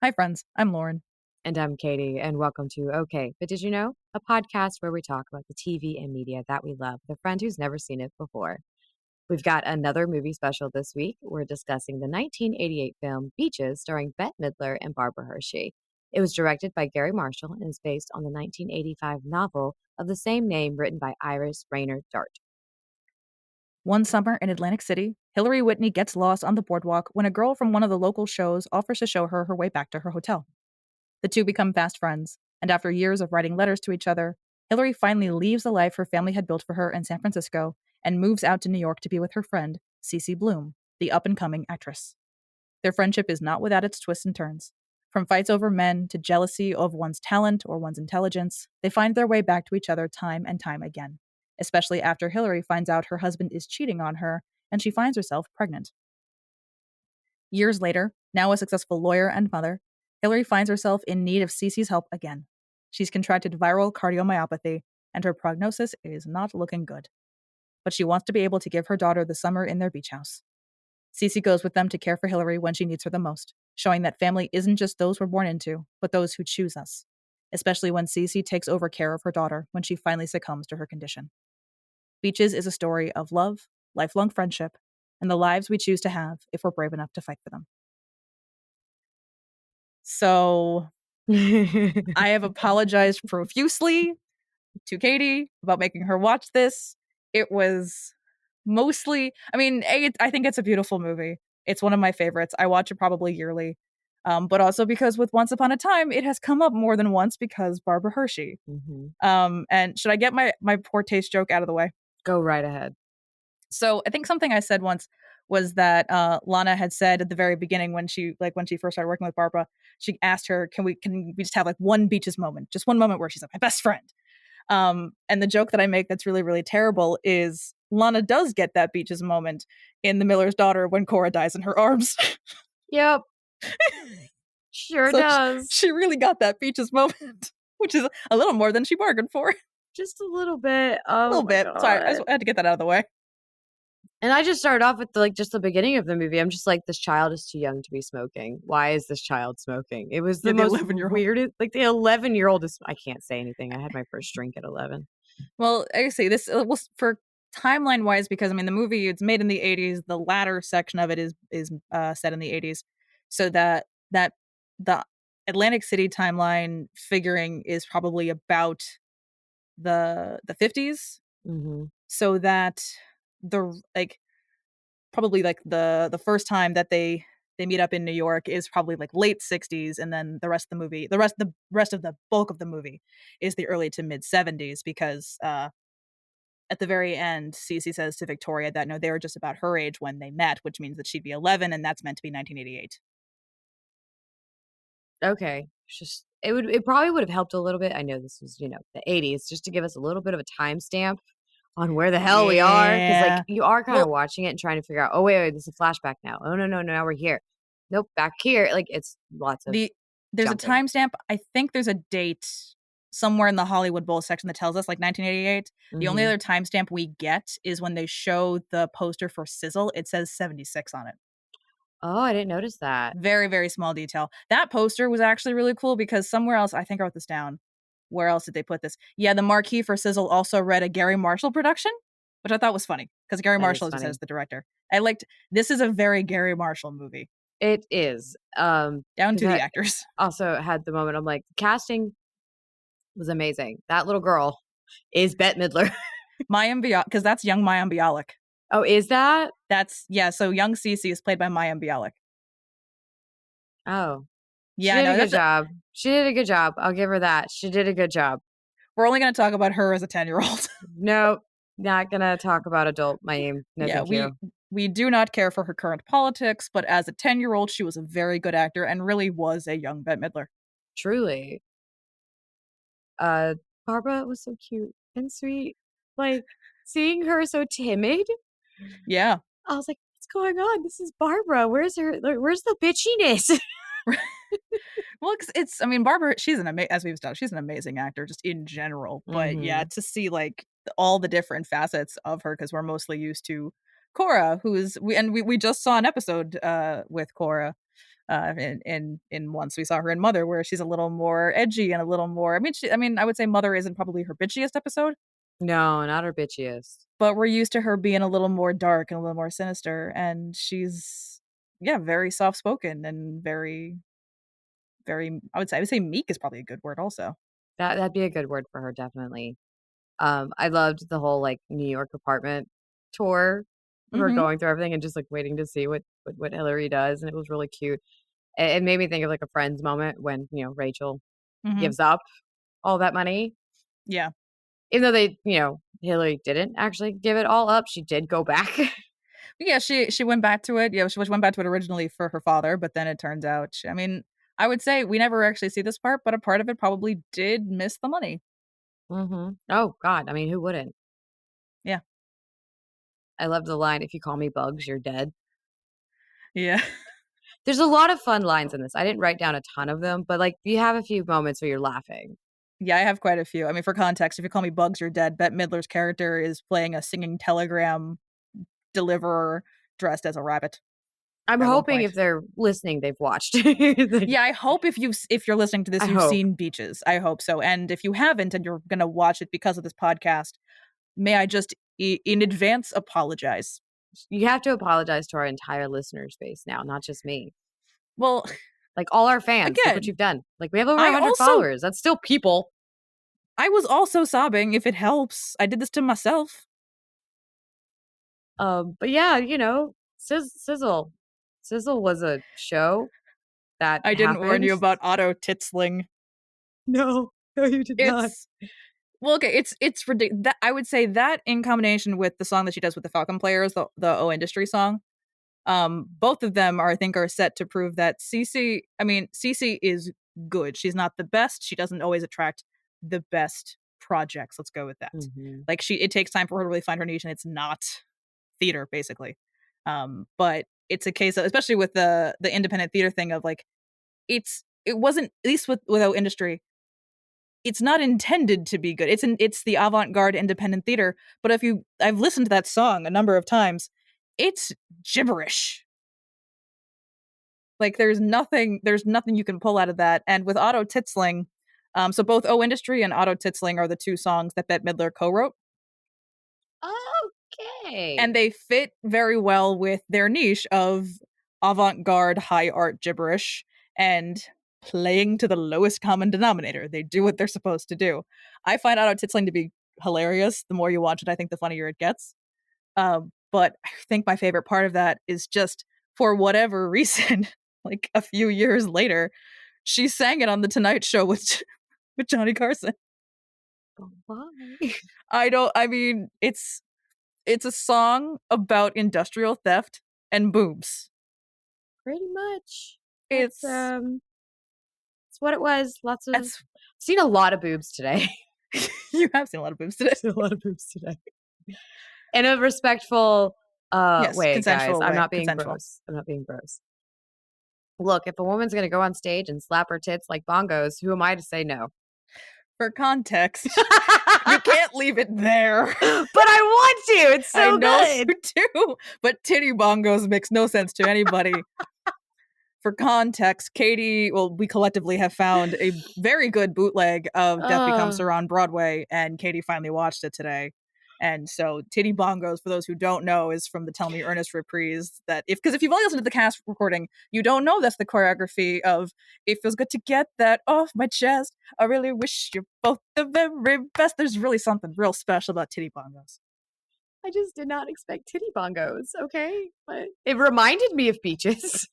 Hi, friends. I'm Lauren. And I'm Katie, and welcome to Okay, But Did You Know? A podcast where we talk about the TV and media that we love with a friend who's never seen it before. We've got another movie special this week. We're discussing the 1988 film Beaches starring Bette Midler and Barbara Hershey. It was directed by Garry Marshall and is based on the 1985 novel of the same name written by Iris Raynor Dart. One summer in Atlantic City, Hillary Whitney gets lost on the boardwalk when a girl from one of the local shows offers to show her her way back to her hotel. The two become fast friends, and after years of writing letters to each other, Hillary finally leaves the life her family had built for her in San Francisco and moves out to New York to be with her friend, Cece Bloom, the up-and-coming actress. Their friendship is not without its twists and turns. From fights over men to jealousy of one's talent or one's intelligence, they find their way back to each other time and time again, especially after Hillary finds out her husband is cheating on her and she finds herself pregnant. Years later, now a successful lawyer and mother, Hillary finds herself in need of Cece's help again. She's contracted viral cardiomyopathy, and her prognosis is not looking good. But she wants to be able to give her daughter the summer in their beach house. Cece goes with them to care for Hillary when she needs her the most, showing that family isn't just those we're born into, but those who choose us, especially when Cece takes over care of her daughter when she finally succumbs to her condition. Beaches is a story of love, lifelong friendship, and the lives we choose to have if we're brave enough to fight for them. So, I have apologized profusely to Katie about making her watch this. It was mostly, I think it's a beautiful movie. It's one of my favorites. I watch it probably yearly. But also because with Once Upon a Time, it has come up more than once because Barbara Hershey. And should I get my poor taste joke out of the way? Go right ahead. So I think something I said once was that Lana had said at the very beginning when she first started working with Barbara, she asked her, can we just have like one Beaches moment, just one moment where she's like my best friend. And the joke that I make that's really, really terrible is Lana does get that Beaches moment in The Miller's Daughter when Cora dies in her arms. Yep. Sure So does. She really got that Beaches moment, which is a little more than she bargained for. Just a little bit. A little bit. God. Sorry, I had to get that out of the way. And I just started off with just the beginning of the movie. I'm just like, this child is too young to be smoking. Why is this child smoking? It was the most 11-year-old. weirdest. Like the 11-year-old is. I can't say anything. I had my first drink at 11. Well, I say this was for timeline wise because the movie it's made in the 80s. The latter section of it is set in the 80s, so that the Atlantic City timeline figuring is probably about the 50s. So that probably the first time that they meet up in New York is probably like late 60s, and then the rest of the bulk of the movie is the early to mid 70s because at the very end Cece says to Victoria that no, they were just about her age when they met, which means that she'd be 11, and that's meant to be 1988. Okay. It probably would have helped a little bit. I know this was, the 80s, just to give us a little bit of a timestamp on where the hell we are. Because you are kind of watching it and trying to figure out, oh, wait, this is a flashback now. Oh, no, now we're here. Nope, back here. Like, it's lots of there's jumping. A timestamp. I think there's a date somewhere in the Hollywood Bowl section that tells us like 1988. The only other timestamp we get is when they show the poster for Sizzle. It says 76 on it. Oh, I didn't notice that. Very, very small detail. That poster was actually really cool because somewhere else, I think I wrote this down. Where else did they put this? Yeah, the marquee for Sizzle also read a Garry Marshall production, which I thought was funny because Garry Marshall, as you said, is the director. This is a very Garry Marshall movie. It is. Down to the actors. Also had the moment I'm like, casting was amazing. That little girl is Bette Midler. Mayim Bialik, because that's young Mayim Bialik. Oh, is that? So young Cece is played by Mayim Bialik. Oh. Yeah, she did a good job. She did a good job. I'll give her that. She did a good job. We're only going to talk about her as a 10-year-old. Nope. Not going to talk about adult Mayim. No, yeah, thank you. We do not care for her current politics, but as a 10-year-old, she was a very good actor and really was a young Bette Midler. Truly. Barbara was so cute and sweet. Like, seeing her so timid. Yeah. I was like, what's going on? This is Barbara. Where's the bitchiness? Well, Barbara, as we've done, she's an amazing actor just in general. But yeah, to see like all the different facets of her, because we're mostly used to Cora, we just saw an episode with Cora In once we saw her in Mother, where she's a little more edgy and a little more. I would say Mother isn't probably her bitchiest episode, No, not her bitchiest. but we're used to her being a little more dark and a little more sinister, and she's yeah, very soft spoken and very. I would say meek is probably a good word also. That'd be a good word for her, definitely. I loved the whole, like, New York apartment tour of her Mm-hmm. going through everything and just, like, waiting to see what Hillary does, and it was really cute. It made me think of, like, a Friends moment when, Rachel Mm-hmm. gives up all that money. Yeah. Even though Hillary didn't actually give it all up, she did go back. Yeah, she went back to it. Yeah, she went back to it originally for her father, but then it turns out, I would say we never actually see this part, but a part of it probably did miss the money. Mhm. Oh god, I mean, who wouldn't? Yeah, I love the line, "If you call me Bugs, you're dead." yeah, There's a lot of fun lines in this. I didn't write down a ton of them, but, like, you have a few moments where you're laughing. yeah. I have quite a few. I mean, for context, if you call me Bugs, you're dead. Bette Midler's character is playing a singing telegram deliverer dressed as a rabbit I'm at one hoping point. if they're listening, they've watched. Like, Yeah, I hope if you're listening to this, I you've hope. seen Beaches. I hope so. And if you haven't, and you're gonna watch it because of this podcast, may I just in advance apologize? You have to apologize to our entire listener space now, not just me. Well, Like, all our fans, look what again, you've done. Like, we have over I 100 also followers. That's still people. I was also sobbing, if it helps. I did this to myself. But yeah, Sizzle. Sizzle was a show that I didn't warn happened. you about Otto Titzling. No, no, you did not. It's well, okay, it's ridiculous. That I would say that in combination with the song that she does with the Falcon Players, the O Industry song, both of them I think are set to prove that Cece is good. She's not the best. She doesn't always attract the best projects. Let's go with that. Mhm. Like it takes time for her to really find her niche, and it's not theater basically. But it's a case of, especially with the independent theater thing of like it wasn't, at least with O Industry, it's not intended to be good. It's the avant-garde independent theater, but if you I've listened to that song a number of times, it's gibberish. Like there's nothing you can pull out of that. And with Otto Titzling, so both O Industry and Otto Titzling are the two songs that Bette Midler co-wrote, and Okay. they fit very well with their niche of avant-garde high art gibberish and playing to the lowest common denominator. They do what they're supposed to do. I find Otto Titzling to be hilarious. The more you watch it, I think the funnier it gets. But I think my favorite part of that is just for whatever reason, like a few years later, she sang it on the Tonight Show with with Johnny Carson. But why? I don't. I mean, it's a song about industrial theft and boobs. Pretty much. That's, It's it's what it was. it's Seen a lot of boobs today. you have seen a lot of boobs today. Seen a lot of boobs today. In a respectful, Yes, way, guys. consensual I'm way, not being consensual. gross. I'm not being gross. Look, if a woman's gonna go on stage and slap her tits like bongos, who am I to say no? For context, you can't leave it there. But I want to. It's I so know good. you do, but titty bongos makes no sense to anybody. For context, Katie, well, we collectively have found a very good bootleg of Death Becomes Uh, Her on Broadway, and Katie finally watched it today. And so, Titty Bongos, for those who don't know, is from the Tell Me Ernest reprise. Because if you've only listened to the cast recording, you don't know that's the choreography of "It Feels Good to Get That Off My Chest. I really wish you're both the very best." There's really something real special about Titty Bongos. I just did not expect titty bongos, okay? But it reminded me of Peaches.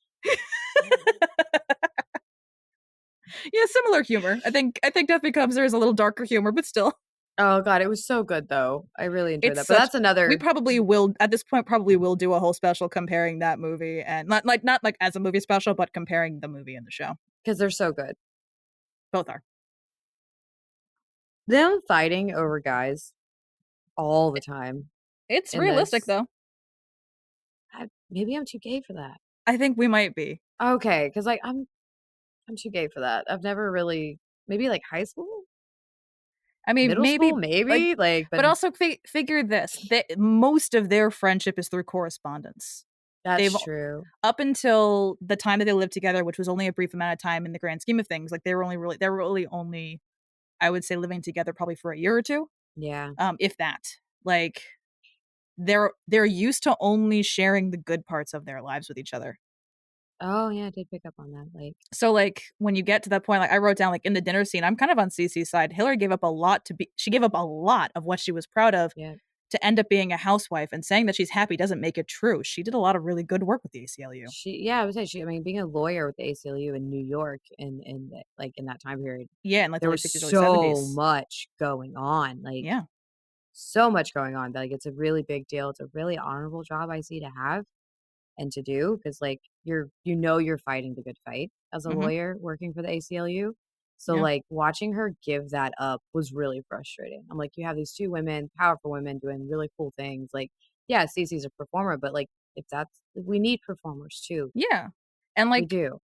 Yeah, similar humor. I think Death Becomes Her is a little darker humor, but still. Oh god, it was so good though. I really enjoyed It's that. But such that's we another probably will at this point probably will do a whole special comparing that movie, and not like as a movie special, but comparing the movie and the show. because they're so good. Both are. Them fighting over guys all the time It's in realistic this. though. Maybe I'm too gay for that. I think we might be. Okay, because like I'm too gay for that. I've never really maybe like high school, I mean, middle school, maybe like, maybe like, but but also figure this: that most of their friendship is through correspondence. That's They've true. up until the time that they lived together, which was only a brief amount of time in the grand scheme of things. Like they were really only, I would say, living together probably for a year or two, Yeah. if that. Like they're used to only sharing the good parts of their lives with each other. Oh, yeah, I did pick up on that. Like, So like when you get to that point, like I wrote down like in the dinner scene, I'm kind of on Cece's side. Hillary gave up a lot she gave up a lot of what she was proud of yeah, to end up being a housewife, and saying that she's happy doesn't make it true. She did a lot of really good work with the ACLU. I would say I mean, being a lawyer with the ACLU in New York and like in that time period, Yeah, in like the there late was 60s, early so 70s. much going on. Like, Yeah. so much going on that like it's a really big deal. It's a really honorable job I see to have and to do because like you're fighting the good fight as a Mhm. lawyer working for the ACLU. So Yeah. like watching her give that up was really frustrating. I'm like, you have these two women, powerful women doing really cool things. Like, yeah, Cece's a performer, but like if that's we need performers too. Yeah. And We do.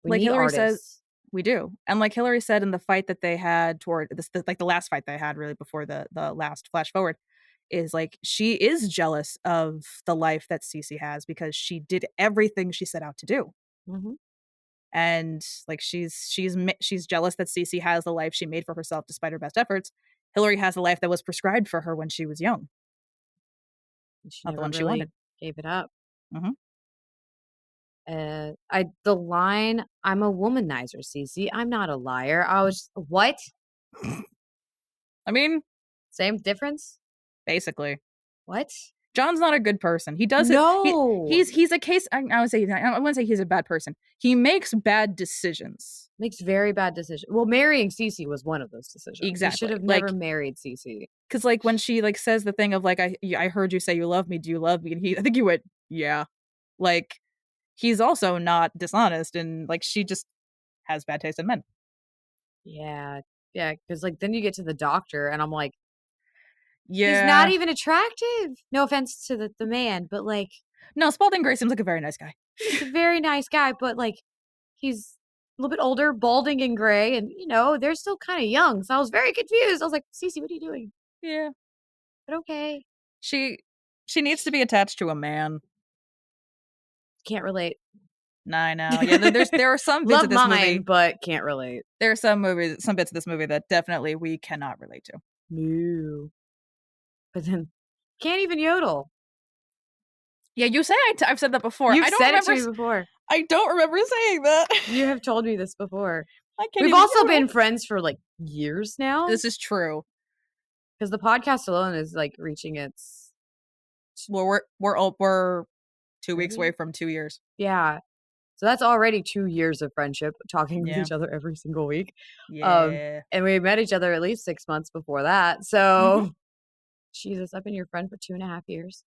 We like need Hillary said, artists. we do. And like Hillary said in the fight that they had toward this, like the last fight they had really before the last flash forward, is like she is jealous of the life that Cece has because she did everything she set out to do. Hmm. And like she's jealous that Cece has the life she made for herself despite her best efforts. Hillary has a life that was prescribed for her when she was young, She not the never one she really wanted. gave it up. Hmm. I the line, "I'm a womanizer, Cece. I'm not a liar." I was what? I mean, Same difference? basically. What? John's not a good person. He does it. No. He's a case. I would say I wouldn't say he's a bad person. He makes bad decisions. Makes very bad decisions. Well, marrying Cece was one of those decisions. He should Exactly. have never Like, married Cece. because like when she like says the thing of like I heard you say you love me. Do you love me? And I think he went, yeah. Like he's also not dishonest, and like she just has bad taste in men. Yeah. Yeah, because like then you get to the doctor and I'm like, he's not Yeah. even attractive. No offense to the man, but like No, Spalding Gray seems like a very nice guy. he's a very nice guy, but like he's a little bit older, balding and gray, and they're still kind of young. So I was very confused. I was like, Cece, what are you doing? Yeah. But okay. She she needs to be attached to a man. Can't relate. Nah, I know. Yeah, there are some bits Love of this mine, movie. but can't relate. There are some bits of this movie that definitely we cannot relate to. No. But then can't even yodel. Yeah, you say I've said that before. You've said it to me before. I don't remember saying that. You have told me this before. I can't We've even also yodel. been friends for like years now. This is true. Because the podcast alone is like reaching its Well, we're 2 weeks away maybe? from 2 years. Yeah. So that's already 2 years of friendship, talking with Yeah. each other every single week. Yeah. And we met each other at least 6 months before that. Mhm. So Jesus, I've been your friend for 2.5 years.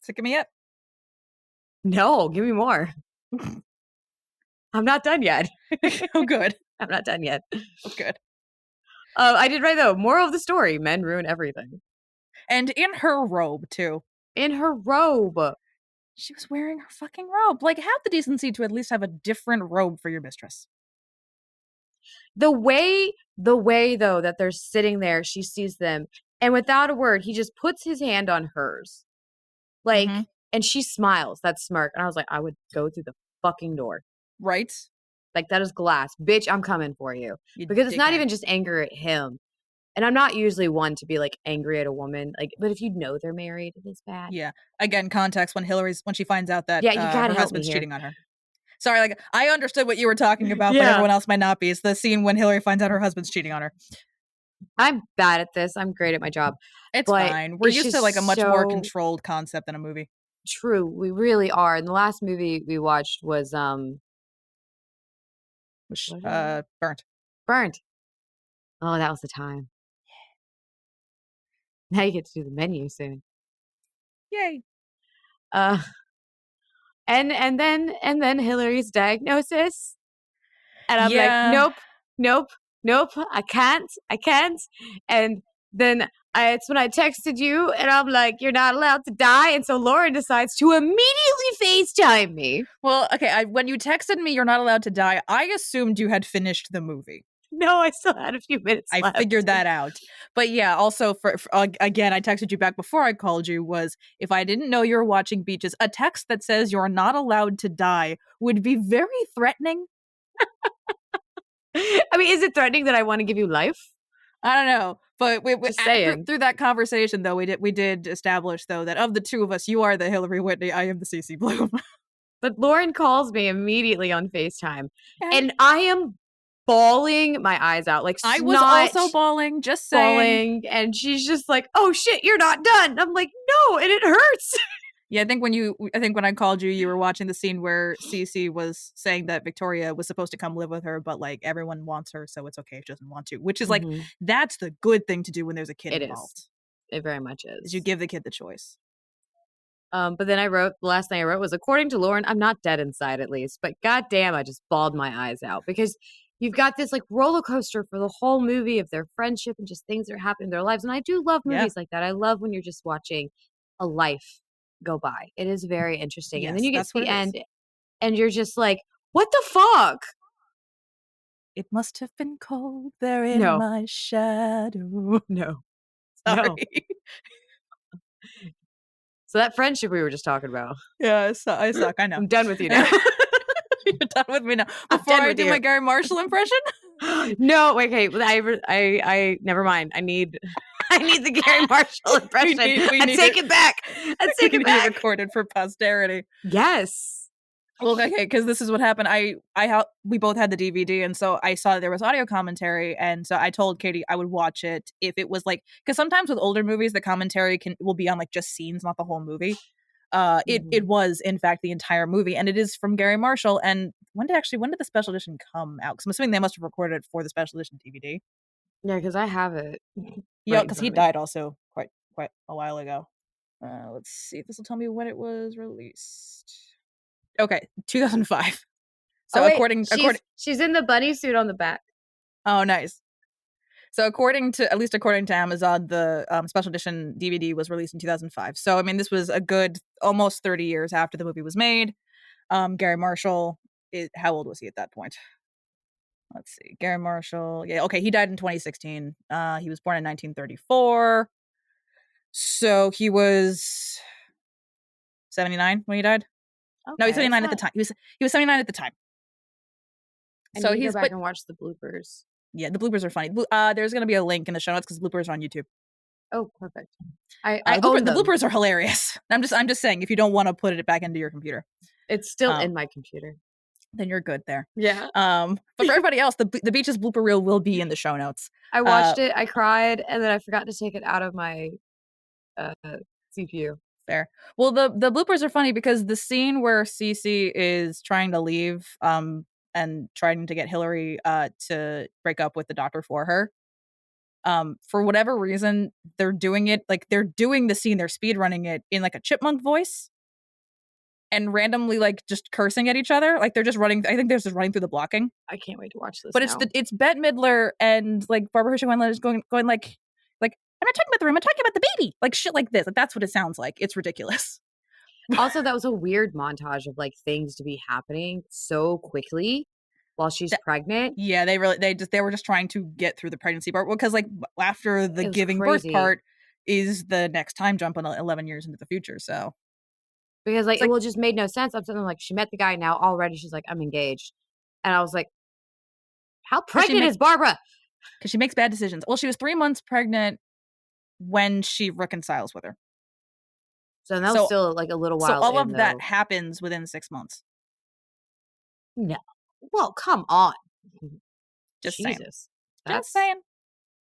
Sick of me yet? No, give me more. I'm not done yet. Oh, good. I'm not done yet. Oh, good. I did right though. Moral of the story: men ruin everything. And in her robe too. In her robe. She was wearing her fucking robe. Like, have the decency to at least have a different robe for your mistress. The way though that they're sitting there, she sees them, and without a word, he just puts his hand on hers. Like, Mhm. and she smiles, that smirk. And I was like, I would go through the fucking door. Right? Like, that is glass. Bitch, I'm coming for you. You Because it's not dickhead. even just anger at him. And I'm not usually one to be like angry at a woman. Like, but if you know they're married, it is bad. Yeah. Again, context when she finds out that Yeah, you gotta her help me husband's here. cheating on her. Sorry, like I understood what you were talking about, but Yeah. everyone else might not be. It's the scene when Hillary finds out her husband's cheating on her. I'm bad at this. I'm great at my job. It's But fine. We're it's used to just like a much more so controlled concept than a movie. true. We really are. And the last movie we watched was Which what is it? burnt. Burnt. Oh, that was the time. Now you get to do the menu soon. Yay. Uh and then Hillary's diagnosis. And I'm like, Yeah. nope, I can't. And then it's when I texted you and I'm like, you're not allowed to die. And so Lauren decides to immediately FaceTime me. Well, okay, when you texted me you're not allowed to die, I assumed you had finished the movie. No, I still had a few minutes I left. figured that out. But yeah, also for again, I texted you back before I called you was if I didn't know you were watching Beaches, a text that says you're not allowed to die would be very threatening. I mean, is it threatening that I want to give you life? I don't know, but Just saying. through that conversation though, we did establish though that of the two of us, you are the Hillary Whitney, I am the CC Bloom. But Lauren calls me immediately on FaceTime, And and I am bawling my eyes out, like I was snot also bawling, just saying. falling, and she's just like, "Oh shit, you're not done." I'm like, "No," and it hurts. Yeah, I think when I called you, you were watching the scene where Cece was saying that Victoria was supposed to come live with her, but like everyone wants her, so it's okay if she doesn't want to. Which is like Mhm. that's the good thing to do when there's a kid It is. involved. It very much Is you is. give the kid the choice. But then the last thing I wrote was, according to Lauren, I'm not dead inside at least, but goddamn, I just bawled my eyes out because you've got this like roller coaster for the whole movie of their friendship and just things that are happening in their lives. And I do love Yeah. movies like that. I love when you're just watching a life go by. It is very interesting. And then Yes, you get to that's what the it is. end and you're just like, what the fuck? It must have been cold there in No, my shadow. no, Sorry. no. So that friendship we were just talking about, Yeah, I suck. I know. I'm done with you now. You're done with me now. I'm Before done I with do you. my Gary Marshall impression, No, wait, okay. I never mind. I need the Gary Marshall impression. we I need take it. it back. I take we it need it back. recorded for posterity. Yes. Well, okay, because this is what happened. We both had the DVD, and so I saw there was audio commentary, and so I told Katie I would watch it if it was like because sometimes with older movies the commentary will be on like just scenes, not the whole movie. It was in fact the entire movie, and it is from Gary Marshall. And when did the special edition come out? Because I'm assuming they must have recorded it for the special edition DVD. Yeah, because I have it. Yeah, Right in because front he of me. died also quite a while ago. Let's see if this will tell me when it was released. Okay, 2005. So Oh wait, according she's in the bunny suit on the back. oh nice. So according to Amazon, the special edition DVD was released in 2005. So I mean, this was a good almost 30 years after the movie was made. Gary Marshall, how old was he at that point? Let's see, Gary Marshall. Yeah, okay, he died in 2016. He was born in 1934. So he was 79 when he died. Okay, No, he's 79 at the time. He was 79 at the time. I So need to go he's back but and watch the bloopers. yeah, the bloopers are funny. There's gonna be a link in the show notes because the bloopers are on YouTube. Oh, perfect. I own The them. bloopers are hilarious. I'm just saying if you don't want to put it back into your computer, It's still in my computer. then you're good there. Yeah. But for everybody else, the Beaches blooper reel will be in the show notes. I watched it, I cried, and then I forgot to take it out of my CPU. Fair. Well, the bloopers are funny because the scene where Cece is trying to leave, and trying to get Hillary to break up with the doctor for her. For whatever reason, they're doing the scene, they're speed running it in like a chipmunk voice. And randomly, like just cursing at each other, like they're just running. I think they're just running through the blocking. I can't wait to watch this. But now. it's Bette Midler and like Barbara Hershey is going like I'm not talking about the room, I'm talking about the baby, like shit like this. Like that's what it sounds like. It's ridiculous. Also, that was a weird montage of like things to be happening so quickly while she's pregnant. Yeah, they were just trying to get through the pregnancy part because like after the giving crazy. birth part is the next time jump on 11 years into the future. So because like it just made no sense. I'm sitting like she met the guy now already. She's like I'm engaged, and I was like, how pregnant is Barbara? Because she makes bad decisions. Well, she was 3 months pregnant when she reconciles with her. So that was still like a little while. So all of that happens within 6 months. No, well, come on. Just Jesus, saying.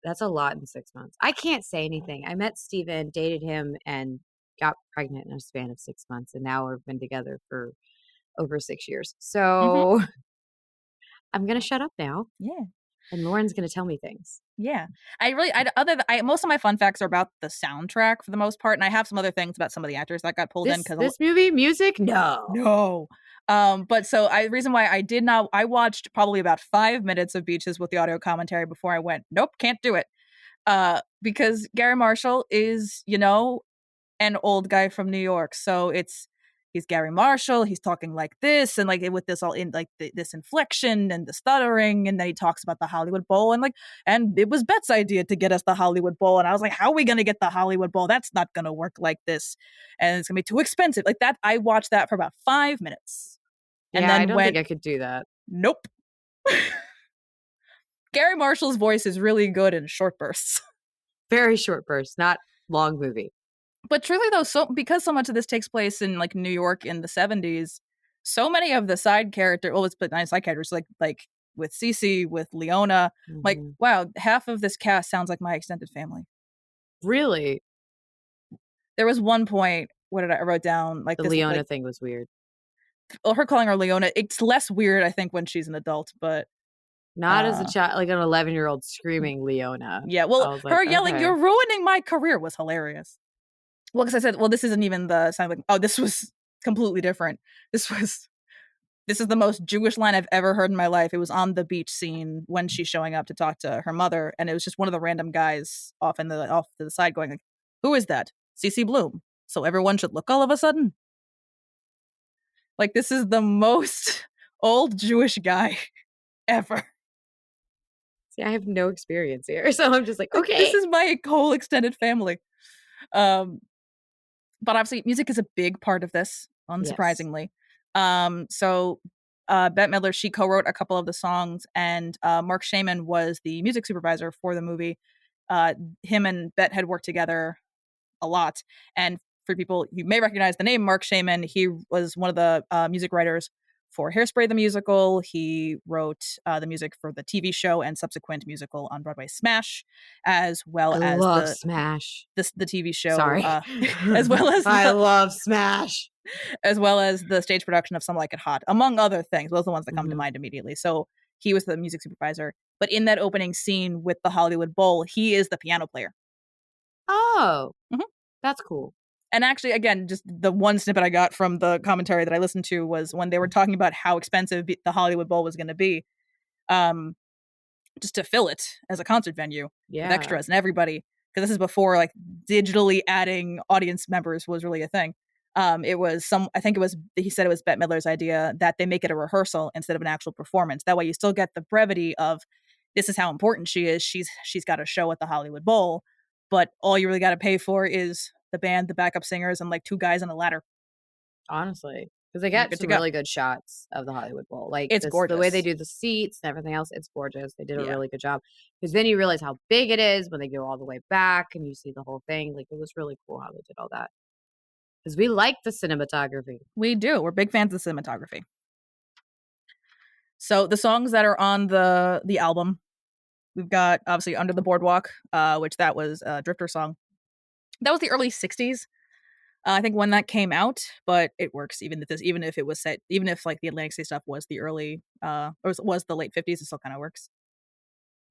That's a lot in 6 months. I can't say anything. I met Steven, dated him, and got pregnant in a span of 6 months, and now we've been together for over 6 years. So I'm gonna shut up now. Yeah. And Lauren's gonna tell me things. Yeah. Most of my fun facts are about the soundtrack for the most part, and I have some other things about some of the actors that got pulled in because this movie music, no. But so reason why I watched probably about 5 minutes of Beaches with the audio commentary before I went, nope, can't do it. Because Gary Marshall is, an old guy from New York, so it's he's Garry Marshall. He's talking like this and like with this all in like this inflection and the stuttering. And then he talks about the Hollywood Bowl and it was Bette's idea to get us the Hollywood Bowl. And I was like, how are we going to get the Hollywood Bowl? That's not going to work like this. And it's going to be too expensive. Like that. I watched that for about 5 minutes and Yeah, I then don't think went, I could do that. nope. Garry Marshall's voice is really good in short bursts. Very short burst, not long movie. But truly though, because so much of this takes place in like New York in the 70s, so many of the side characters, well, it's but nice side characters like with Cece, with Leona, like wow, half of this cast sounds like my extended family. Really? There was one point, I wrote down like the this Leona like, thing was weird. Well, her calling her Leona, it's less weird, I think, when she's an adult, but not as a child, like an 11-year-old screaming Leona. Yeah, well, I was like, her yelling, okay. "You're ruining my career," was hilarious. Well, because I said, well, this isn't even the sound like, oh, this was completely different. This is the most Jewish line I've ever heard in my life. It was on the beach scene when she's showing up to talk to her mother, and it was just one of the random guys off to the side going like, "Who is that? CC Bloom." So everyone should look all of a sudden. Like this is the most old Jewish guy ever. See, I have no experience here, so I'm just like, okay. This is my whole extended family. But obviously, music is a big part of this, unsurprisingly. Yes. So Bette Midler, she co-wrote a couple of the songs, and Mark Shaman was the music supervisor for the movie. Him and Bette had worked together a lot. And for people, you may recognize the name Mark Shaman. He was one of the music writers for Hairspray the musical. He wrote the music for the TV show and subsequent musical on Broadway, Smash, as well I as love Smash. The TV show. Sorry. As well as I love Smash. As well as the stage production of Some Like It Hot, among other things. Those are the ones that come to mind immediately. So he was the music supervisor. But in that opening scene with the Hollywood Bowl, he is the piano player. Oh, that's cool. And actually, again, just the one snippet I got from the commentary that I listened to was when they were talking about how expensive the Hollywood Bowl was going to be, just to fill it as a concert venue with extras and everybody. Because this is before like digitally adding audience members was really a thing. It was he said it was Bette Midler's idea that they make it a rehearsal instead of an actual performance. That way you still get the brevity of this is how important she is. She's got a show at the Hollywood Bowl, but all you really got to pay for is the band, the backup singers, and like two guys on a ladder. Honestly, because they get some really good shots of the Hollywood Bowl. Like it's gorgeous. The way they do the seats and everything else, it's gorgeous. They did a really good job. Because then you realize how big it is when they go all the way back and you see the whole thing. Like it was really cool how they did all that. Because we like the cinematography. We do. We're big fans of the cinematography. So the songs that are on the album, we've got obviously Under the Boardwalk, which that was a Drifter song. That was the early 60s. I think when that came out, but it works even if it was set, even if like the Atlantic City stuff was the early or was the late 50s, it still kind of works.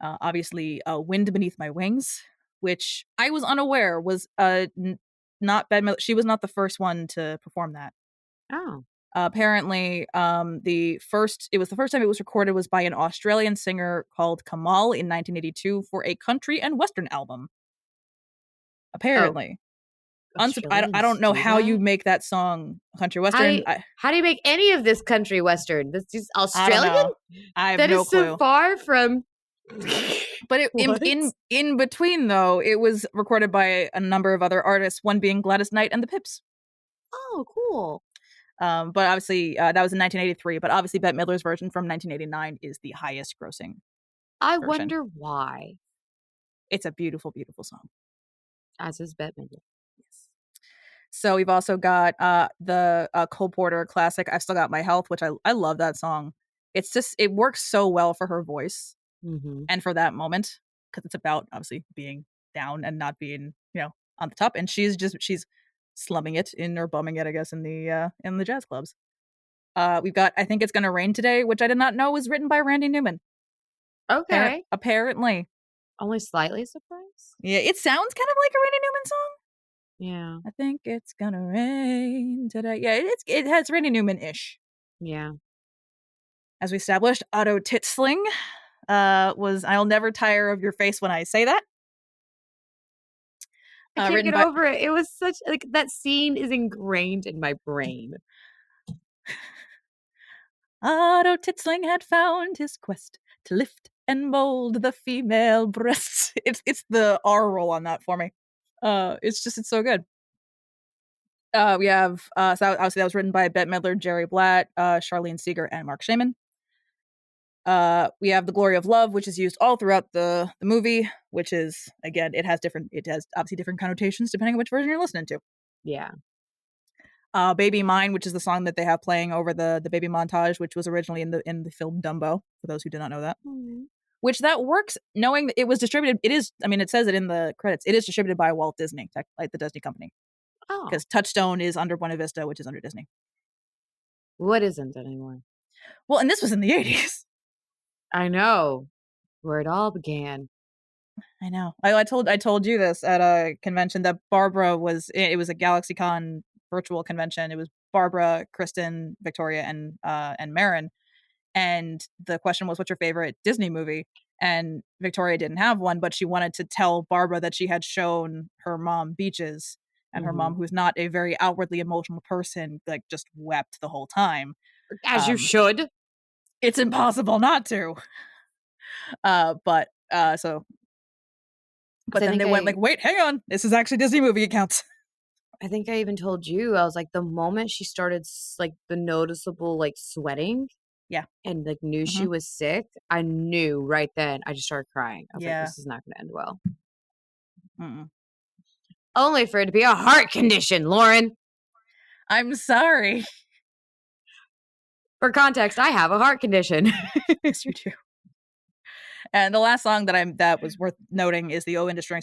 Obviously, Wind Beneath My Wings, which I was unaware was not Bette Midler. She was not the first one to perform that. Oh. Apparently, the first time it was recorded was by an Australian singer called Kamal in 1982 for a country and western album. Apparently. I don't know how you make that song country western. How do you make any of this country western? This is Australian? I have no clue. So far from. But in between though, it was recorded by a number of other artists. One being Gladys Knight and the Pips. Oh, cool. But obviously that was in 1983. But obviously Bette Midler's version from 1989 is the highest grossing. I wonder why. It's a beautiful, beautiful song. As is Bette Midler. So we've also got the Cole Porter classic, I've Still Got My Health, which I love that song. It's just, it works so well for her voice and for that moment, because it's about obviously being down and not being, on the top. And she's slumming it or bumming it, I guess, in the jazz clubs. We've got I Think It's Gonna Rain Today, which I did not know was written by Randy Newman. Okay. Apparently. Only slightly surprised? Yeah, it sounds kind of like a Randy Newman song. Yeah. I think it's gonna rain today. Yeah, it has Randy Newman-ish. Yeah. As we established, Otto Titsling was I'll Never Tire of Your Face When I Say That. I can't Written get by over it. It was such like that scene is ingrained in my brain. Otto Titzling had found his quest to lift and mold the female breasts. It's the R roll on that for me. It's so good. We have so obviously that was written by Bette Midler, Jerry Blatt, Charlene Seeger, and Mark Shaman. We have The Glory of Love, which is used all throughout the movie, which is again it has obviously different connotations depending on which version you're listening to. Yeah. Baby Mine, which is the song that they have playing over the baby montage, which was originally in the film Dumbo, for those who did not know that. Mm. Which that works knowing that it was distributed. It is, I mean, it says it in the credits. It is distributed by Walt Disney, like the Disney company. Oh. Because Touchstone is under Buena Vista, which is under Disney. What isn't anymore? Well, and this was in the 80s. I know. Where it all began. I know. I told you this at a convention that Barbara was. It was a GalaxyCon virtual convention. It was Barbara, Kristen, Victoria, and Marin. And the question was, "What's your favorite Disney movie?" And Victoria didn't have one, but she wanted to tell Barbara that she had shown her mom Beaches, and her mom, who's not a very outwardly emotional person, like just wept the whole time. As you should. It's impossible not to. But then they went like, wait, hang on, this is actually Disney movie accounts. I think I even told you, I was like, the moment she started like the noticeable like sweating, yeah, and like knew she was sick, I knew right then. I just started crying. I was like, this is not going to end well. Mm-mm. Only for it to be a heart condition, Lauren. I'm sorry. For context, I have a heart condition. Yes, you do. And the last song that was worth noting is the O Industry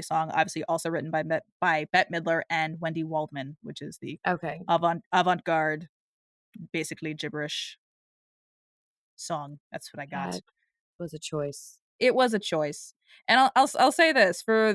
song, obviously also written by Bette Midler and Wendy Waldman, which is the avant-garde, basically gibberish song. That's what I got. That was a choice. It was a choice, and I'll say this for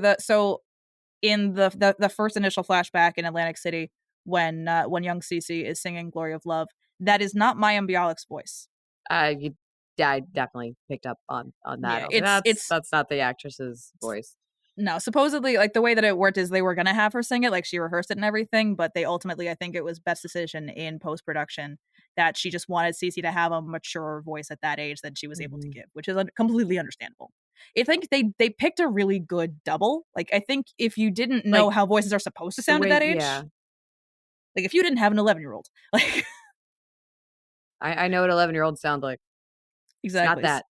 in the first initial flashback in Atlantic City when young Cece is singing "Glory of Love," that is not Mayim Bialik's voice. I definitely picked up on that. Yeah, that's not the actress's voice. No, supposedly, like the way that it worked is they were gonna have her sing it, like she rehearsed it and everything, but they ultimately, I think it was Beth's decision in post production that she just wanted Cece to have a mature voice at that age that she was able to give, which is completely understandable. I think they picked a really good double. Like I think if you didn't know how voices are supposed to sound at that age, like if you didn't have an 11-year-old, like I know what 11-year-olds sound like. Exactly. It's not that.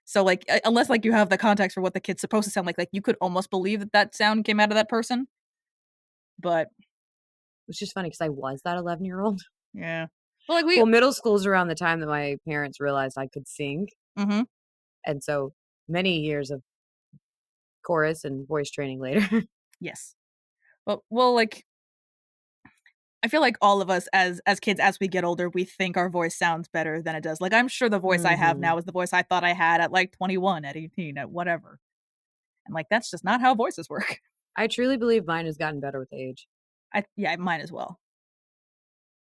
So like unless like you have the context for what the kid's supposed to sound like you could almost believe that sound came out of that person. But it's just funny because I was that 11-year-old. Yeah. Well, middle school's around the time that my parents realized I could sing. Mm-hmm. And so many years of chorus and voice training later. Yes. Well, like I feel like all of us as kids, as we get older, we think our voice sounds better than it does. Like I'm sure the voice I have now is the voice I thought I had at like 21, at 18, at whatever. And like that's just not how voices work. I truly believe mine has gotten better with age. Yeah, mine as well.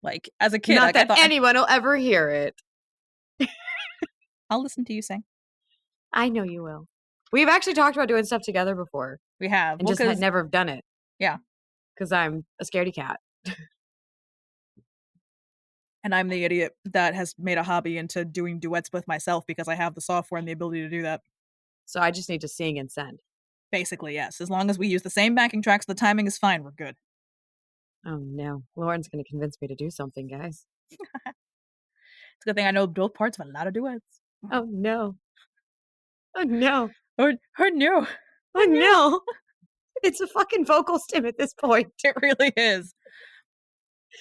Like as a kid, not that anyone will ever hear it. I'll listen to you sing. I know you will. We've actually talked about doing stuff together before. We have. And just had never done it. Yeah. Because I'm a scaredy cat. And I'm the idiot that has made a hobby into doing duets with myself because I have the software and the ability to do that. So I just need to sing and send. Basically, yes. As long as we use the same backing tracks, the timing is fine. We're good. Oh, no. Lauren's going to convince me to do something, guys. It's a good thing I know both parts of a lot of duets. Oh, no. Oh, no. Oh, no. Oh, no. It's a fucking vocal stim at this point. It really is.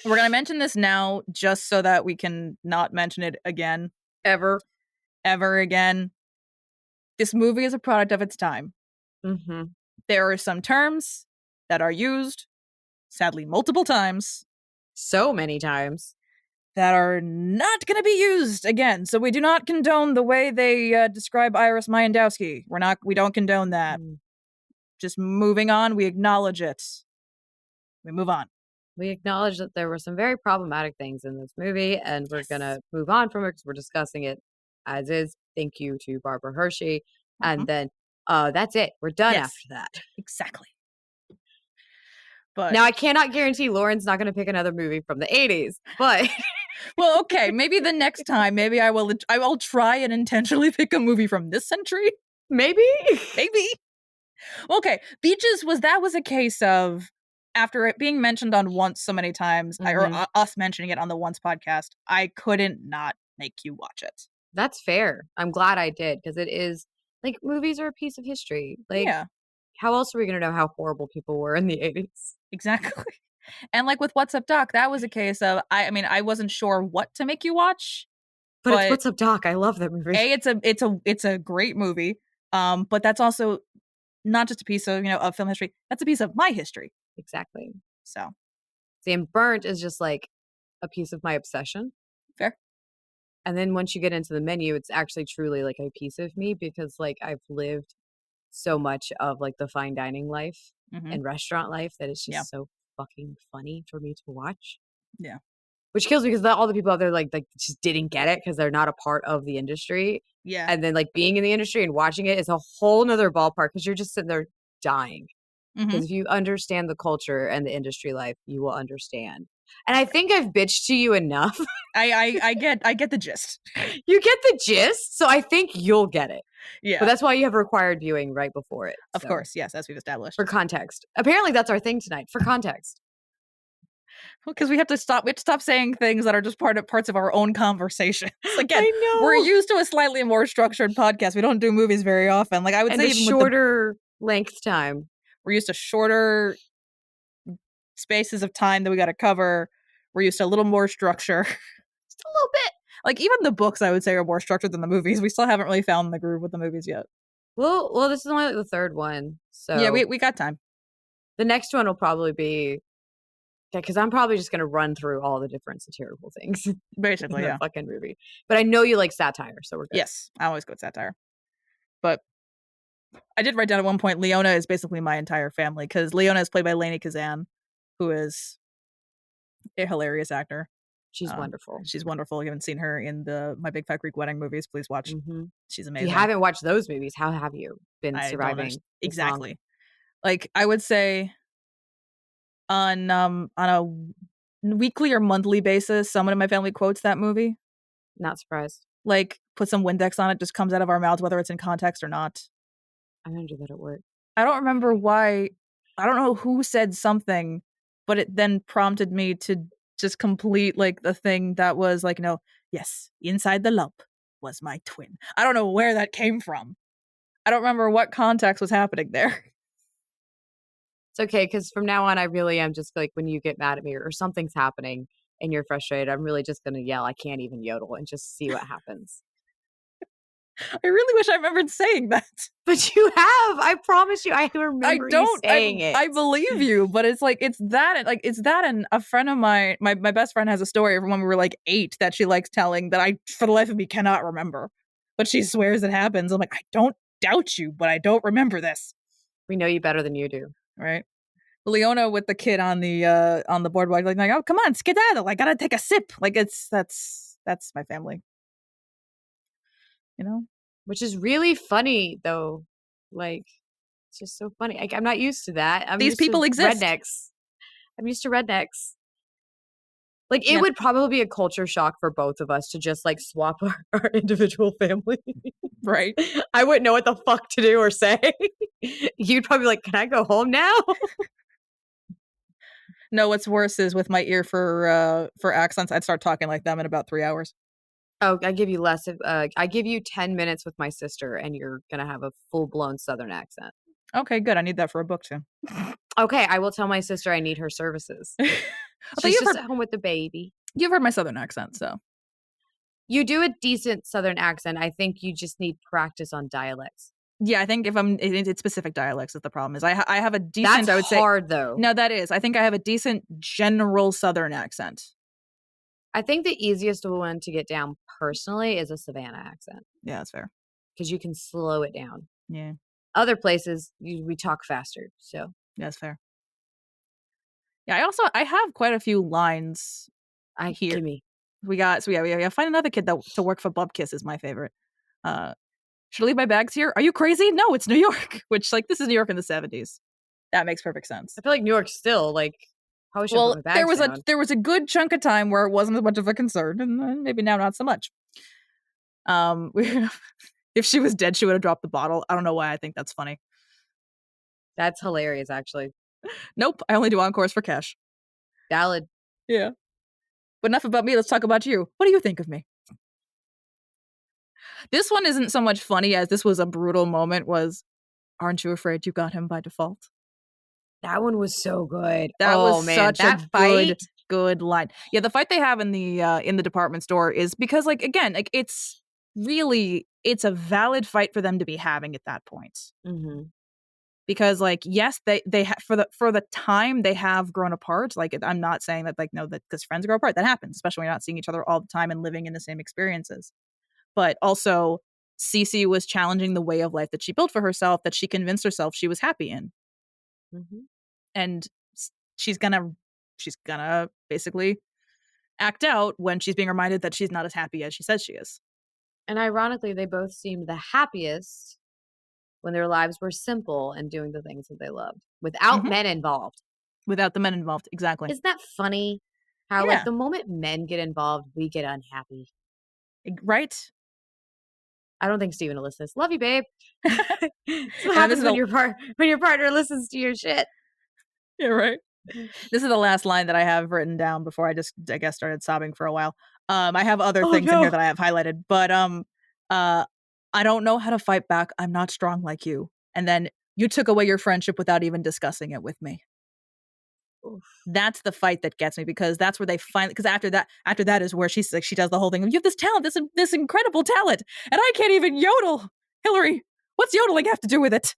We're going to mention this now just so that we can not mention it again. Ever again. This movie is a product of its time. Mm-hmm. There are some terms that are used, sadly, multiple times. So many times. That are not going to be used again. So we do not condone the way they describe Iris Mayandowski. We don't condone that. Just moving on, we acknowledge it. We move on. We acknowledge that there were some very problematic things in this movie, and we're going to move on from it because we're discussing it as is. Thank you to Barbara Hershey. And then that's it. We're done after that. Exactly. But now I cannot guarantee Lauren's not going to pick another movie from the 80s, but well, okay, maybe the next time, maybe I will try and intentionally pick a movie from this century. maybe. Maybe. Okay, Beaches was a case of after it being mentioned on Once so many times, us mentioning it on the Once podcast, I couldn't not make you watch it. That's fair. I'm glad I did because it is like movies are a piece of history. Like, Yeah, how else are we going to know how horrible people were in the 80s? exactly. And like with What's Up Doc, that was a case of I mean, I wasn't sure what to make you watch, But it's but What's Up, Doc? I love that movie. it's a great movie. But that's also not just a piece of, of film history. That's a piece of my history. Exactly. So See, and Burnt is just like a piece of my obsession. fair. And then once you get into the menu, it's actually truly like a piece of me because like I've lived so much of like the fine dining life Mm-hmm. and restaurant life that it's just Yeah. so fucking funny for me to watch. Yeah. Which kills me because all the people out there like just didn't get it because they're not a part of the industry. Yeah. And then like being in the industry and watching it is a whole nother ballpark because you're just sitting there dying. Mm-hmm. Because if you understand the culture and the industry life, you will understand. And I think I've bitched to you enough. I get the gist. You get the gist, so I think you'll get it. Yeah. But that's why you have required viewing right before it. Of course, yes, as we've established. For context. Apparently that's our thing tonight, for context. Because we have to stop saying things that are just parts of our own conversations. Again, I know. we're used to a slightly more structured podcast. We don't do movies very often. Like I would and say a even shorter length time. We're used to shorter spaces of time that we got to cover. We're used to a little more structure. Just a little bit. Like even the books, I would say, are more structured than the movies. We still haven't really found the groove with the movies yet. Well, this is only like the third one. So yeah, we got time. The next one will probably be because I'm probably just going to run through all the different satirical things. Basically, in yeah. the fucking movie. But I know you like satire, so we're good. Yes, I always go with satire. But I did write down at one point, Leona is basically my entire family because Leona is played by Lainey Kazan, who is a hilarious actor. She's wonderful. She's wonderful. You haven't seen her in the My Big Fat Greek Wedding movies, please watch. Mm-hmm. She's amazing. If you haven't watched those movies, how have you been surviving? Exactly. Like I would say on a weekly or monthly basis, someone in my family quotes that movie. Not surprised. Like put some Windex on it, just comes out of our mouths whether it's in context or not. I'm gonna do that at work. I don't remember why. I don't know who said something, but it then prompted me to just complete like the thing that was like, yes, inside the lump was my twin. I don't know where that came from. I don't remember what context was happening there. It's okay, because from now on, I really am just like when you get mad at me or something's happening and you're frustrated, I'm really just gonna yell. I can't even yodel and just see what happens. I really wish I remembered saying that. But you have. I promise you. I remember you saying it. I believe you, but it's that and a friend of mine, my best friend has a story from when we were like 8 that she likes telling that I, for the life of me, cannot remember. But she swears it happens. I'm like, I don't doubt you, but I don't remember this. We know you better than you do. Right? Leona with the kid on the boardwalk, like, oh, come on, skedaddle. I gotta take a sip. Like that's my family. Which is really funny though. Like it's just so funny. Like, I'm not used to that. These people exist. Rednecks. I'm used to rednecks. Like it would probably be a culture shock for both of us to just like swap our individual family. Right. I wouldn't know what the fuck to do or say. You'd probably be like, can I go home now? No, what's worse is with my ear for accents, I'd start talking like them in about 3 hours. Oh, I give you less. I give you 10 minutes with my sister, and you're gonna have a full-blown Southern accent. Okay, good. I need that for a book too. Okay, I will tell my sister I need her services. She's just at home with the baby. You've heard my Southern accent, so you do a decent Southern accent. I think you just need practice on dialects. Yeah, I think it's specific dialects that the problem is. I have a decent. That's I would say hard though. No, that is. I think I have a decent general Southern accent. I think the easiest one to get down personally is a Savannah accent. Yeah, that's fair. Because you can slow it down. Yeah. Other places, we talk faster. So yeah, that's fair. Yeah, I have quite a few lines here. Give me. We find another kid to work for Bubkiss is my favorite. Should I leave my bags here? Are you crazy? No, it's New York. Which, like, this is New York in the 70s. That makes perfect sense. I feel like New York still, like, probably should put Well, my bags down. there was a good chunk of time where it wasn't as much of a concern, and then maybe now not so much. If she was dead, she would have dropped the bottle. I don't know why I think that's funny. That's hilarious, actually. Nope, I only do encores for cash. Valid. Yeah. But enough about me, let's talk about you. What do you think of me? This one isn't so much funny as this was a brutal moment was, aren't you afraid you got him by default? That one was so good. That Oh, was man. such That a fight. good line. Yeah, the fight they have in the department store is because, like, again, like it's a valid fight for them to be having at that point. Mm-hmm. Because, like, yes, for the time they have grown apart. Like, I'm not saying that, like, no, that because friends grow apart, that happens, especially when you're not seeing each other all the time and living in the same experiences. But also, Cece was challenging the way of life that she built for herself, that she convinced herself she was happy in. Mm-hmm. And she's gonna basically act out when she's being reminded that she's not as happy as she says she is. And ironically, they both seemed the happiest when their lives were simple and doing the things that they loved without Mhm. men involved. Without the men involved, exactly. Isn't that funny? How, like, Yeah, the moment men get involved, we get unhappy. right? I don't think Steven will listen to this. Love you, babe. That's what And this happens is when the your partner listens to your shit. yeah, right. This is the last line that I have written down before I guess started sobbing for a while. I have other Oh, things in here no. that I have highlighted, but I don't know how to fight back. I'm not strong like you. And then you took away your friendship without even discussing it with me. Oof. That's the fight that gets me because that's where they finally because after that is where she's like she does the whole thing of you have this talent, this incredible talent, and I can't even yodel. Hillary, what's yodeling have to do with it?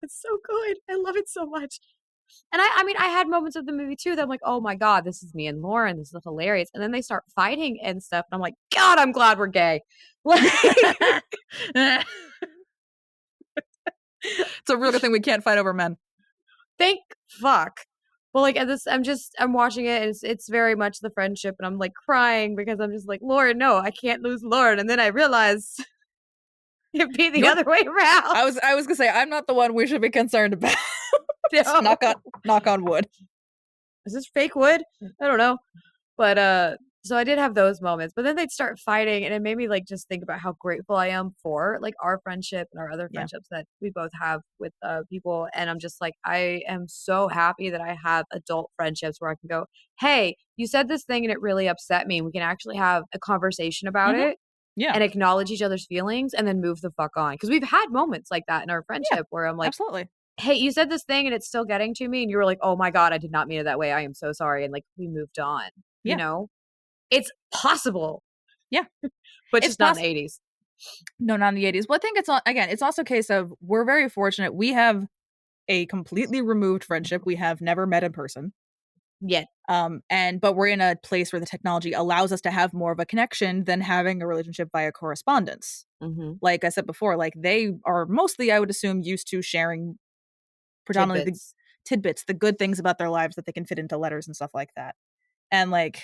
It's so good. I love it so much. And I mean, I had moments of the movie too that I'm like, oh my God, this is me and Lauren. This is hilarious. And then they start fighting and stuff. And I'm like, God, I'm glad we're gay. Like, It's a real good thing we can't fight over men. thank fuck. Well, like at this, I'm watching it, and it's very much the friendship, and I'm like crying because I'm just like, Lauren, no, I can't lose Lauren. And then I realize it'd be the You're other way around. I was gonna say I'm not the one we should be concerned about. No. knock on wood. Is this fake wood? I don't know. But so I did have those moments, but then they'd start fighting, and it made me like just think about how grateful I am for like our friendship and our other Yeah. friendships that we both have with people. And I'm just like, I am so happy that I have adult friendships where I can go, hey, you said this thing and it really upset me. We can actually have a conversation about Mhm. it Yeah. and acknowledge each other's feelings and then move the fuck on. Because we've had moments like that in our Yeah. friendship where I'm like, Absolutely. hey, you said this thing and it's still getting to me. And you were like, oh my God, I did not mean it that way. I am so sorry. And like, we moved on, you Yeah. know? It's possible. Yeah. But It's just not in the 80s. No, not in the 80s. Well, I think it's also a case of we're very fortunate. We have a completely removed friendship. We have never met in person. Yet. But we're in a place where the technology allows us to have more of a connection than having a relationship via correspondence. Mm-hmm. Like I said before, like they are mostly, I would assume, used to sharing predominantly the tidbits, the good things about their lives that they can fit into letters and stuff like that. And like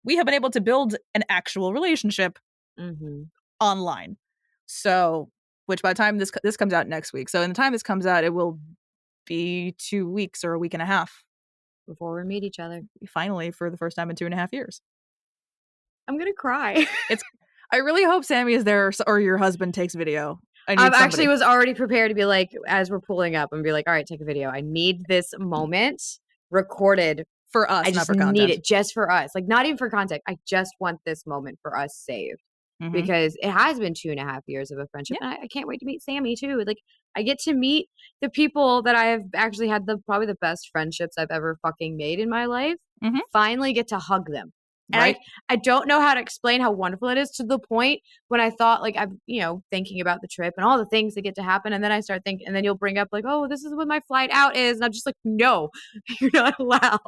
we have been able to build an actual relationship online. So, which by the time this comes out next week, so in the time this comes out, it will be 2 weeks or a week and a half Before we meet each other. Finally, for the first time in 2.5 years. I'm gonna cry. I really hope Sammy is there or your husband takes video. I actually was already prepared to be like, as we're pulling up and be like, all right, take a video. I need this moment recorded for us. I just need it just for us. Like not even for content. I just want this moment for us saved. Because it has been 2.5 years of a friendship. Yeah. And I can't wait to meet Sammy too. Like I get to meet the people that I have actually had probably the best friendships I've ever fucking made in my life. Finally get to hug them. And right. I don't know how to explain how wonderful it is to the point when I thought like I'm, thinking about the trip and all the things that get to happen. And then I start thinking, and then you'll bring up like, oh, this is when my flight out is. And I'm just like, no, you're not allowed.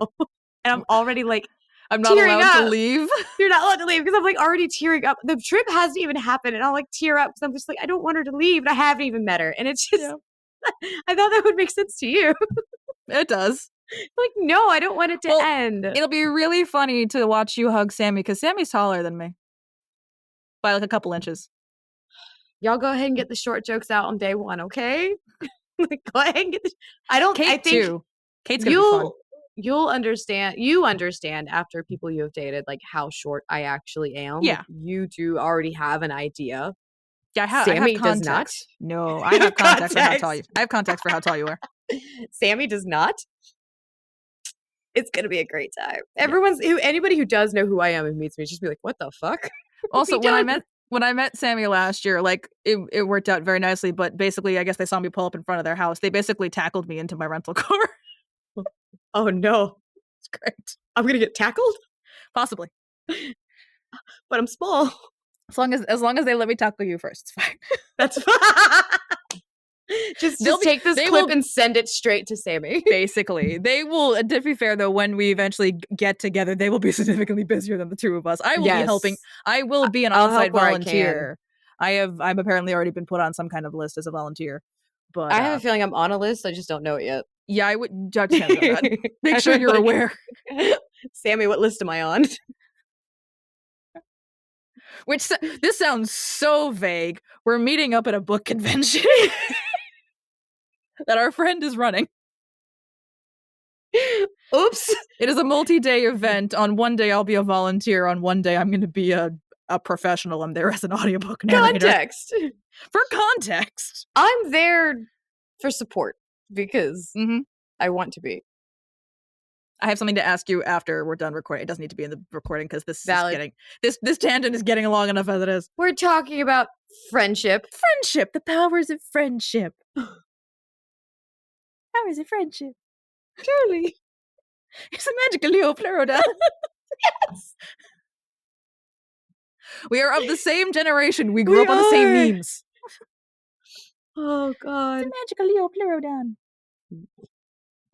And I'm already like, I'm not allowed to leave. You're not allowed to leave because I'm like already tearing up. The trip hasn't even happened, and I'll like tear up because I'm just like, I don't want her to leave, and I haven't even met her. And it's just, I thought that would make sense to you. It does. Like, no, I don't want it to end. It'll be really funny to watch you hug Sammy because Sammy's taller than me by like a couple inches. Y'all go ahead and get the short jokes out on day one, okay? Like, go ahead and get the I Kate think too. Kate's gonna be fun. you'll understand after people you have dated, like, how short I actually am. Like, Yeah. you do already have an idea. Yeah, I have Sammy does not. context. No, I You have have context for how tall you. context. I have context for how tall you are. Sammy does not. It's gonna be a great time. Yeah. Anybody who does know who I am and meets me, just be like, "What the fuck?" Also, We done. when I met Sammy last year, like it worked out very nicely. But basically, I guess they saw me pull up in front of their house. They basically tackled me into my rental car. Oh no, It's great. I'm gonna get tackled, Possibly, but I'm small. as long as they let me tackle you first, it's fine. That's fine. Just take this they clip will and send it straight to Sammy. basically they will. To be fair, though, when we eventually get together, they will be significantly busier than the two of us. I will be helping. Yes, I will be an I'll help on-site where I can. volunteer. I've apparently already been put on some kind of list as a volunteer. But I have a feeling I'm on a list. I just don't know it yet. yeah, I would judge Sammy on that. Make sure you're aware. Sammy, what list am I on? Which this sounds so vague. We're meeting up at a book convention that our friend is running. Oops. It is a multi-day event. On one day I'll be a volunteer. On one day I'm going to be a professional. I'm there as an audiobook narrator. Context. For context. I'm there for support because I want to be. I have something to ask you after we're done recording. It doesn't need to be in the recording because this Valid. is getting this tangent is getting long enough as it is. We're talking about friendship. Friendship, the powers of friendship. Powers of friendship. Surely. It's a magical Leo Pleurodon. Yes. We are of the same generation. We grew up on the same memes. Oh God. It's a magical Leo Pleurodon.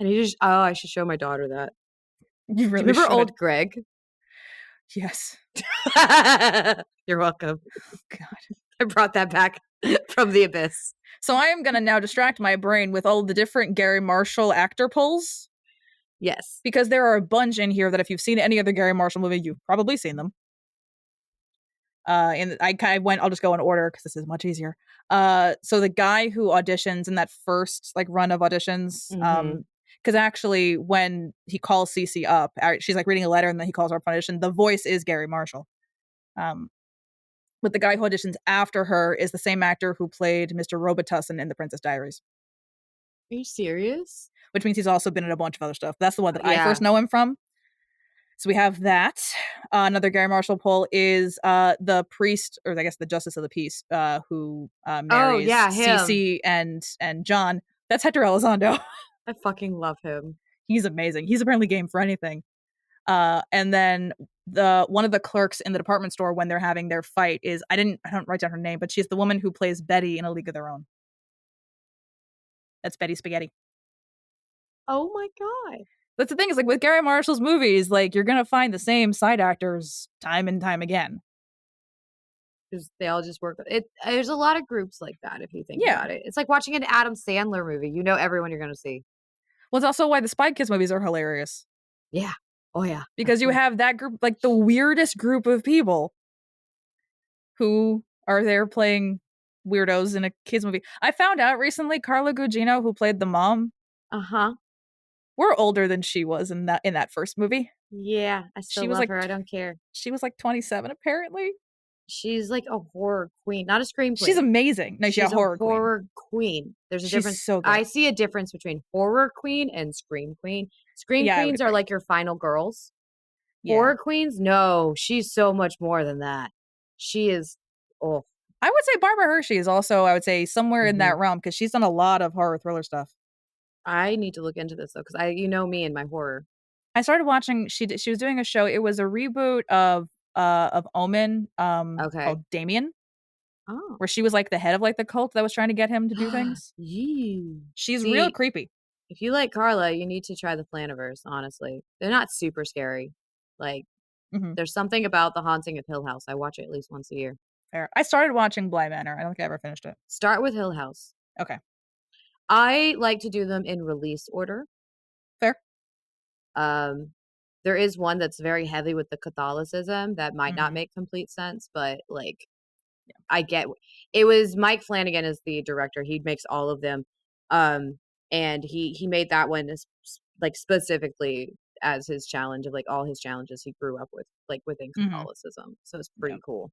And I should show my daughter that. You really remember should. old Greg? Yes. You're welcome. Oh, God. I brought that back from the abyss. So I am going to now distract my brain with all the different Garry Marshall actor pulls. Yes. Because there are a bunch in here that if you've seen any other Garry Marshall movie, you've probably seen them. And I'll just go in order because this is much easier. So the guy who auditions in that first like run of auditions, because actually when he calls Cece up, she's like reading a letter and then he calls her up for audition. The voice is Garry Marshall. But the guy who auditions after her is the same actor who played Mr. Robitussin in The Princess Diaries. Are you serious? Which means he's also been in a bunch of other stuff. That's the one that I first know him from. So we have that. Another Garry Marshall pull is the priest, or I guess the justice of the peace, who marries Cece and John. That's Hector Elizondo. I fucking love him. He's amazing. He's apparently game for anything. And then one of the clerks in the department store when they're having their fight is I don't write down her name, but she's the woman who plays Betty in A League of Their Own. That's Betty Spaghetti. Oh my God. That's the thing is like with Garry Marshall's movies, like you're gonna find the same side actors time and time again. Because they all just work. There's a lot of groups like that if you think about it. It's like watching an Adam Sandler movie. You know everyone you're gonna see. Well, it's also why the Spy Kids movies are hilarious. Yeah. Oh yeah. Because you have that group, like the weirdest group of people who are there playing weirdos in a kids movie. I found out recently Carla Gugino, who played the mom, we're older than she was in that first movie. Yeah, I still love her. I don't care. She was like 27 apparently. She's like a horror queen, not a scream queen. She's amazing. No, she's a horror queen. There's a difference. So good. I see a difference between horror queen and scream queen. Scream queens are like your final girls. Yeah. Horror queens, no, she's so much more than that. She is. Oh, I would say Barbara Hershey is also, I would say, somewhere in that realm because she's done a lot of horror thriller stuff. I need to look into this though because me and my horror. I started watching. She was doing a show. It was a reboot of Omen. Called Damien. Oh, where she was like the head of like the cult that was trying to get him to do things. She's real creepy. If you like Carla, you need to try the Flaniverse. Honestly, they're not super scary. Like, there's something about The Haunting of Hill House. I watch it at least once a year. Fair. I started watching Bly Manor. I don't think I ever finished it. Start with Hill House. Okay. I like to do them in release order. Fair. There is one that's very heavy with the Catholicism that might not make complete sense, but like, I get it. Was Mike Flanagan is the director. He makes all of them. And he made that one like specifically as his challenge of like all his challenges he grew up with, like within Mhm. Catholicism. So it's Yeah. pretty cool.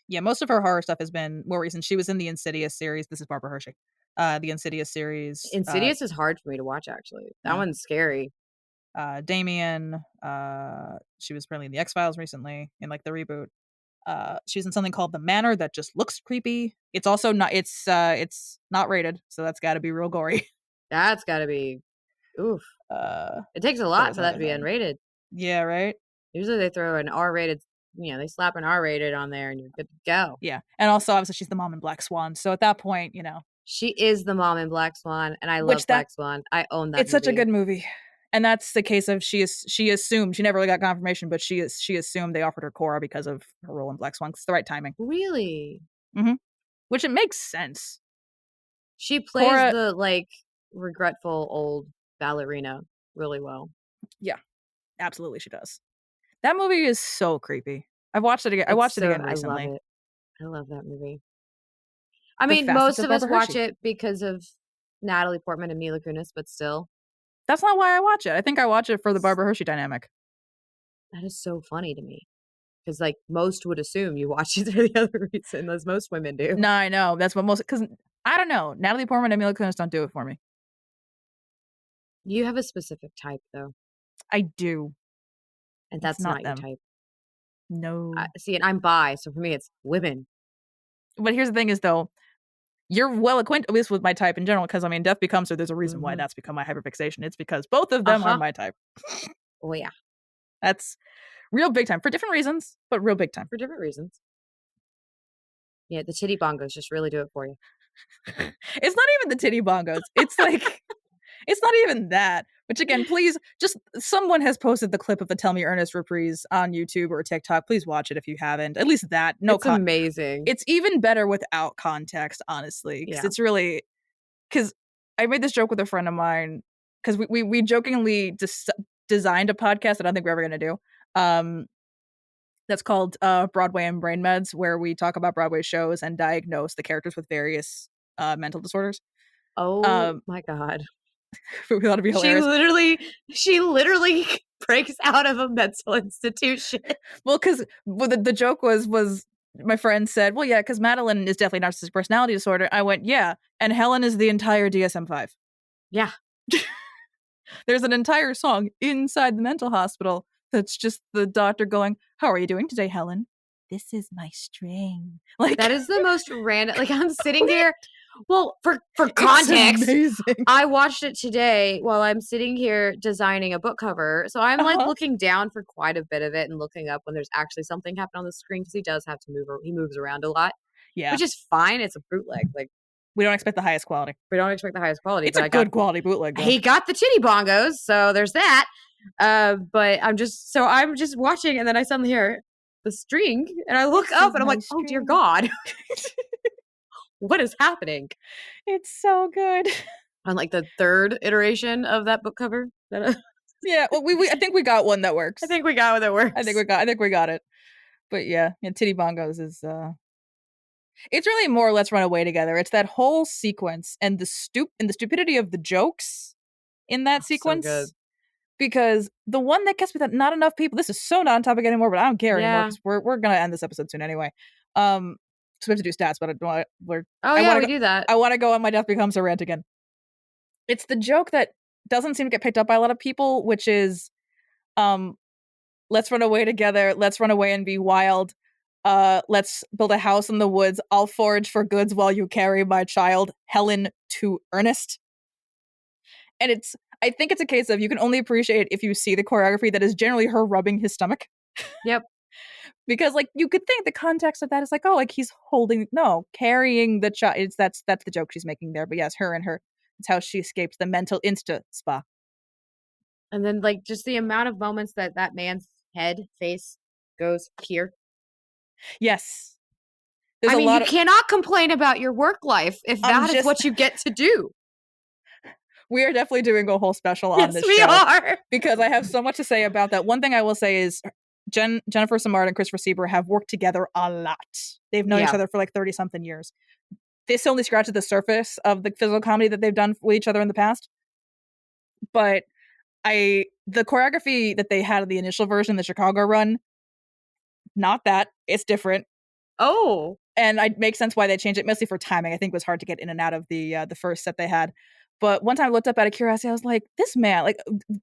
Yeah, most of her horror stuff has been more recent. She was in the Insidious series. This is Barbara Hershey. The Insidious series, Insidious is hard for me to watch, actually. That yeah. one's scary. Damien, she was apparently in the X-Files recently in, like, the reboot. She's in something called The Manor that just looks creepy. It's also not it's not rated, so that's gotta be real gory. That's got to be oof. It takes a What lot was for that another to be thing? unrated. Yeah, right? Usually they throw an R-rated, they slap an R-rated on there and you're good to go. Yeah, and also, obviously, she's the mom in Black Swan, so at that point, She is the mom in Black Swan, and I love which that Black Swan. I own that it's such a movie. good movie. And that's the case of she assumed she never really got confirmation, but she assumed they offered her Cora because of her role in Black Swan. It's the right timing. Really? Which it makes sense. She plays Cora, the like regretful old ballerina really well. yeah, absolutely she does. That movie is so creepy. I've watched it again. I It's watched it so again I love recently. it. I love that movie. I The mean, Facets most of of us Barbara watch Hershey. it because of Natalie Portman and Mila Kunis, but still, That's not why I watch it. I think I watch it for the Barbara Hershey dynamic. that is so funny to me. Because like most would assume you watch it for the other reason, as most women do. No, I know. That's what most because I don't know. Natalie Portman and Mila Kunis don't do it for me. You have a specific type though, I do. and It's that's not not your them. type. No. See, and I'm bi, so for me it's women. But here's the thing is though, you're well acquainted at least with my type in general, because I mean Death Becomes Her, there's a reason why Mm-hmm. that's become my hyperfixation. It's because both of them are Uh-huh. my type. Oh yeah. That's real big time. For different reasons, but real big time. For different reasons. Yeah, the titty bongos just really do it for you. It's not even the titty bongos. It's like it's not even that. Which again, please, just someone has posted the clip of the Tell Me Ernest reprise on YouTube or TikTok. Please watch it if you haven't. At least that. It's amazing. It's even better without context, honestly, because Yeah. it's really because I made this joke with a friend of mine because we jokingly designed a podcast that I don't think we're ever gonna do. Um, that's called Broadway and Brain Meds, where we talk about Broadway shows and diagnose the characters with various mental disorders. Oh Um, my God. we thought it'd be She hilarious. literally breaks out of a mental institution. Well, because the joke was my friend said, "Well, yeah, because Madeline is definitely narcissistic personality disorder." I went, "Yeah," and Helen is the entire DSM-5. Yeah. There's an entire song inside the mental hospital that's just the doctor going, "How are you doing today, Helen? This is my string." Like That is the most random. Like I'm sitting here. Well, for it's context, amazing. I watched it today while I'm sitting here designing a book cover. So I'm like Uh-huh. looking down for quite a bit of it and looking up when there's actually something happening on the screen because he does have to move. He moves around a lot, Yeah. which is fine. It's a bootleg. Like We don't expect the highest quality. we don't expect the highest quality, It's but a good quality bootleg though. he got the titty bongos, so there's that. But I'm just watching, and then I suddenly hear the string, and I look This up, is and I'm my like, oh dear string. God, what is happening? It's so good. On like the third iteration of that book cover, Yeah, well, I think we got one that works. I think we got what it works. I think we got it. But yeah, Titty Bongos is it's really more Let's Run Away Together. It's that whole sequence and the stupidity of the jokes in that So good. sequence. Because the one that gets me that not enough people, this is so not on topic anymore, but I don't care anymore Yeah. because we're gonna end this episode soon anyway. So we have to do stats, but Oh I yeah, wanna we go do that. I wanna go on my Death Becomes a rant again. It's the joke that doesn't seem to get picked up by a lot of people, which is um let's run away together, let's run away and be wild. Let's build a house in the woods. I'll forage for goods while you carry my child, Helen to Ernest. And I think it's a case of you can only appreciate it if you see the choreography that is generally her rubbing his stomach. Yep. Because like you could think the context of that is like, oh, like he's carrying the child. That's the joke she's making there. But yes, it's how she escapes the mental insta spa. And then like just the amount of moments that man's face goes here. Yes. There's I mean, you of cannot complain about your work life if that is what you get to do. We are definitely doing a whole special on Yes, this we show are. because I have so much to say about that. One thing I will say is Jennifer Samard and Christopher Sieber have worked together a lot. They've known each Yeah. other for like 30 something years. this only scratches the surface of the physical comedy that they've done with each other in the past. But the choreography that they had of the initial version, the Chicago run, not that. It's different. Oh. And it makes sense why they changed it, mostly for timing. I think it was hard to get in and out of the first set they had. But one time I looked up out of curiosity, I was like, this man, like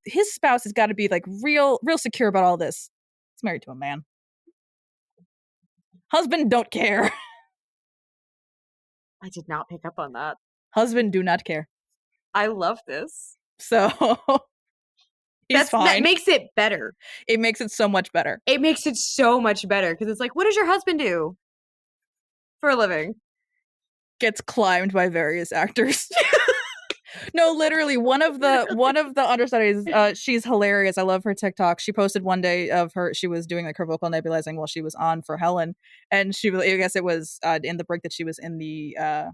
his spouse has got to be like real secure about all this. He's married to a man. Husband don't care. I did not pick up on that. Husband do not care. I love this. So he's fine. That makes it better. It makes it so much better. It makes it so much better because it's like, what does your husband do for a living? Gets climbed by various actors. No, literally, one of the understudies, she's hilarious. I love her TikTok. She posted one day of she was doing like her vocal nebulizing while she was on for Helen, and I guess it was in the break that she was in the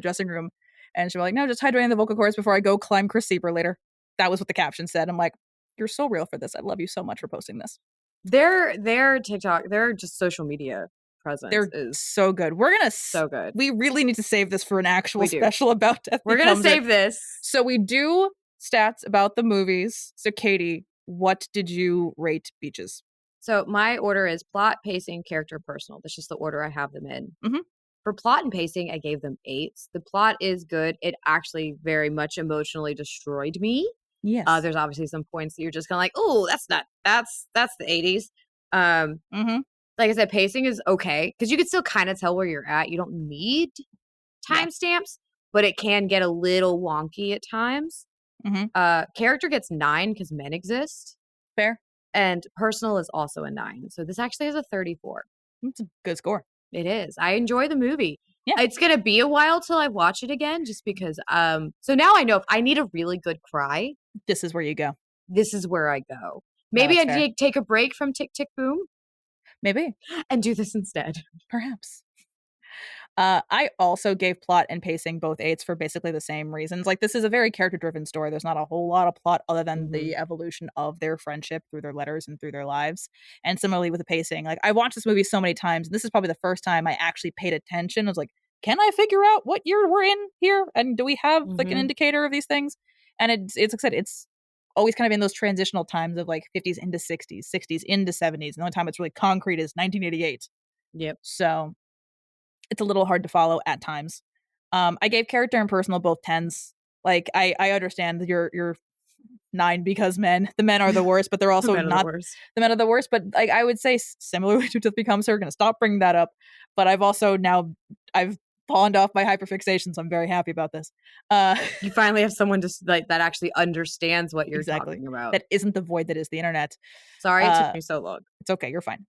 dressing room, and she was like, "No, just hydrating the vocal cords before I go climb Chris Sieber later." That was what the caption said. I'm like, "You're so real for this. I love you so much for posting this." Their TikTok, their just social media presence is so good. We're gonna so good. We really need to save this for an actual special about Death. We're gonna save this. So we do stats about the movies. So Katie, what did you rate Beaches? So my order is plot, pacing, character, personal. That's just the order I have them in. Mm-hmm. For plot and pacing, I gave them 8s. The plot is good. It actually very much emotionally destroyed me. Yes. There's obviously some points that you're just kind of like, oh, that's the 80s. Mm-hmm. Like I said, pacing is okay because you can still kind of tell where you're at. You don't need timestamps, but it can get a little wonky at times. Mm-hmm. Character gets 9 because men exist. Fair. And personal is also a 9. So this actually has a 34. It's a good score. It is. I enjoy the movie. Yeah. It's going to be a while till I watch it again just because so now I know if I need a really good cry, this is where you go. This is where I go. Maybe I take a break from Tick Tick Boom. Maybe. And do this instead. Perhaps. I also gave plot and pacing both 8s for basically the same reasons. Like, this is a very character-driven story. There's not a whole lot of plot other than the evolution of their friendship through their letters and through their lives. And similarly with the pacing, like, I watched this movie so many times, and this is probably the first time I actually paid attention. I was like, can I figure out what year we're in here? And do we have, like, an indicator of these things? And it's like I said, it's always kind of in those transitional times of, like, 50s into 60s, 60s into 70s. And the only time it's really concrete is 1988. Yep. So it's a little hard to follow at times. I gave character and personal both 10s. Like, I understand you're 9 because the men are the worst, but they're also not the men are the worst. But like, I would say similarly to Death Becomes Her, gonna stop bringing that up. But I've pawned off my hyperfixation, so I'm very happy about this. You finally have someone just like that actually understands what you're talking about. That isn't the void that is the internet. Sorry, it took me so long. It's okay, you're fine.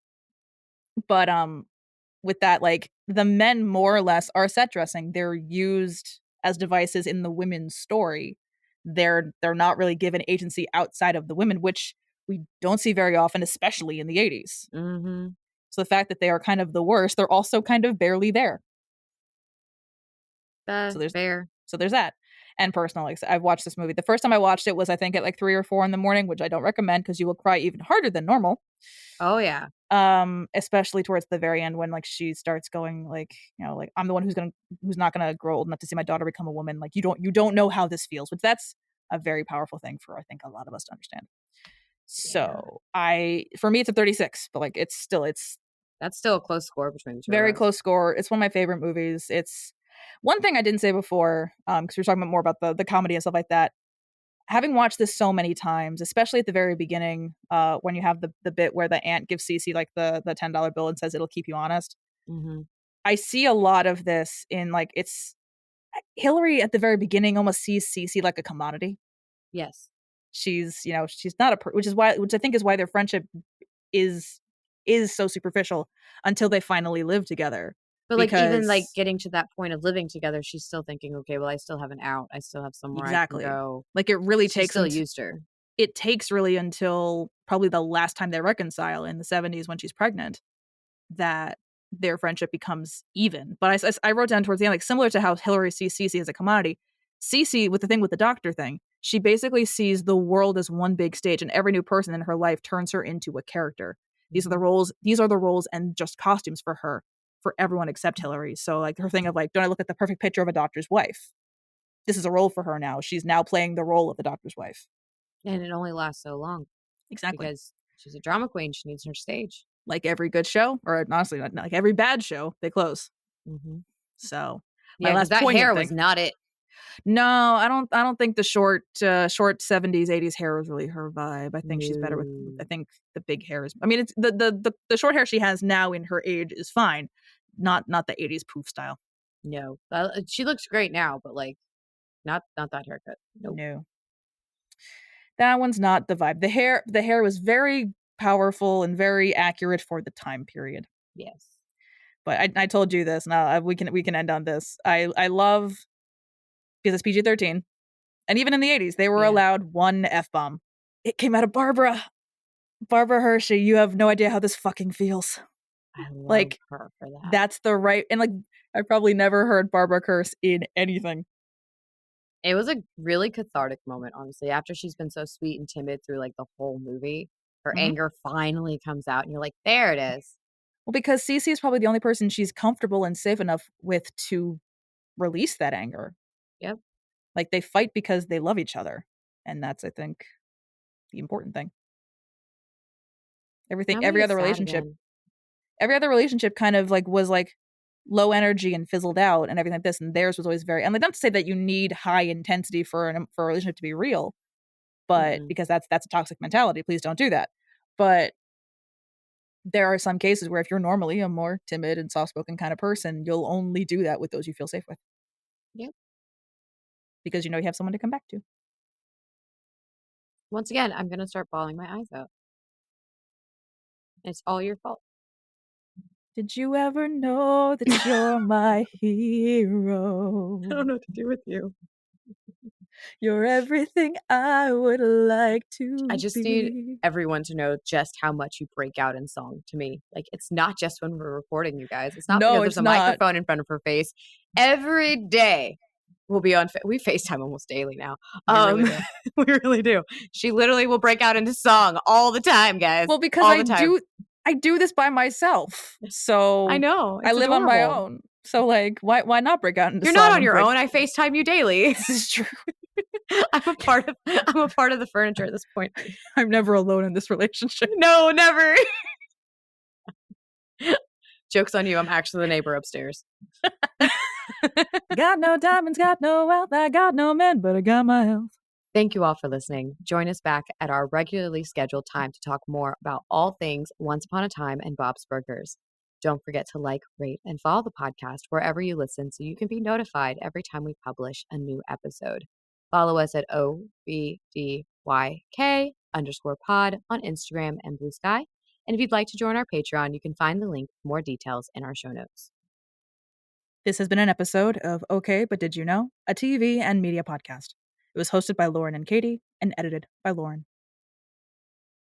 But with that, like, the men more or less are set dressing. They're used as devices in the women's story. They're not really given agency outside of the women, which we don't see very often, especially in the 80s. Mm-hmm. So the fact that they are kind of the worst, they're also kind of barely there. So there's that. And personal, like, I've watched this movie. The first time I watched it was, I think, at like 3 or 4 in the morning, which I don't recommend because you will cry even harder than normal. Oh yeah. Especially towards the very end when, like, she starts going like, you know, like, I'm the one who's not gonna grow old enough to see my daughter become a woman. Like, you don't know how this feels, which that's a very powerful thing for, I think, a lot of us to understand. So for me, it's a 36, but like, that's still a close score between the two. Very close score. It's one of my favorite movies. It's one thing I didn't say before, because we were talking about more about the comedy and stuff like that. Having watched this so many times, especially at the very beginning, when you have the bit where the aunt gives Cece like the $10 bill and says it'll keep you honest. Mm-hmm. I see a lot of this in, like, it's Hillary at the very beginning almost sees Cece like a commodity. Yes, she's not which I think is why their friendship is so superficial until they finally live together. But like, even like getting to that point of living together, she's still thinking, okay, well, I still have an out. I still have somewhere I can go. Like, it really takes used her. It takes really until probably the last time they reconcile in the 70s when she's pregnant that their friendship becomes even. But I wrote down towards the end, like, similar to how Hillary sees Cece as a commodity, Cece, with the doctor thing, she basically sees the world as one big stage, and every new person in her life turns her into a character. These are the roles and just costumes for her. for everyone except Hillary. So like her thing of like, don't I look at the perfect picture of a doctor's wife? This is a role for her now. She's now playing the role of the doctor's wife. And it only lasts so long Exactly. because she's a drama queen. She needs her stage. Like every good show, or honestly, not like every bad show, they close. Mm-hmm. So my Yeah, because last that poignant hair thing. was not it. No, I don't think the short 70s 80s hair is really her vibe. I think she's better with No. I think the big hair is. I mean, it's the short hair she has now in her age is fine, not the 80s poof style. No. She looks great now, but like not that haircut. Nope. No. That one's not the vibe. The hair was very powerful and very accurate for the time period. Yes. But I told you this, and we can end on this. I love, because it's PG-13, and even in the 80s they were allowed one F-bomb. It came out of Barbara Hershey. You have no idea how this fucking feels. I love Like her for that. that's the right, and like I probably never heard Barbara curse in anything. It was a really cathartic moment, honestly. After she's been so sweet and timid through like the whole movie, her anger finally comes out, and you're like, there it is. Well, because Cece is probably the only person she's comfortable and safe enough with to release that anger. Yep. Like they fight because they love each other, and that's, I think, the important thing. Now I'm gonna Every get other sad relationship, again. kind of like was like low energy and fizzled out and everything like this, and theirs was always very. And like not to say that you need high intensity for a relationship to be real, but Mm-mm. because that's a toxic mentality. Please don't do that. But there are some cases where if you're normally a more timid and soft-spoken kind of person, you'll only do that with those you feel safe with. Yep. Because you know you have someone to come back to. Once again, I'm gonna start bawling my eyes out. It's all your fault. Did you ever know that you're my hero? I don't know what to do with you. You're everything I would like to I just need be. everyone to know just how much you break out in song to me. Like, it's not just when we're recording, you guys. It's not No, because there's it's a not. microphone in front of her face. Every day we'll be on. We FaceTime almost daily now. We really do. We really do. She literally will break out into song all the time, guys. Well, because all the time. I do this by myself. So I know. I It's live on my adorable. own. So like why not break out into You're song not on and your break? own. I FaceTime you daily. This is true. I'm a part of the furniture at this point. I'm never alone in this relationship. No, never. Joke's on you. I'm actually the neighbor upstairs. Got no diamonds, got no wealth, I got no men, but I got my health. Thank you all for listening. Join us back at our regularly scheduled time to talk more about all things Once Upon a Time and Bob's Burgers. Don't forget to like, rate, and follow the podcast wherever you listen so you can be notified every time we publish a new episode. Follow us at OBDYK_pod on Instagram and Blue Sky. And if you'd like to join our Patreon, you can find the link for more details in our show notes. This has been an episode of Okay, But Did You Know? A TV and media podcast. It was hosted by Lauren and Katie and edited by Lauren.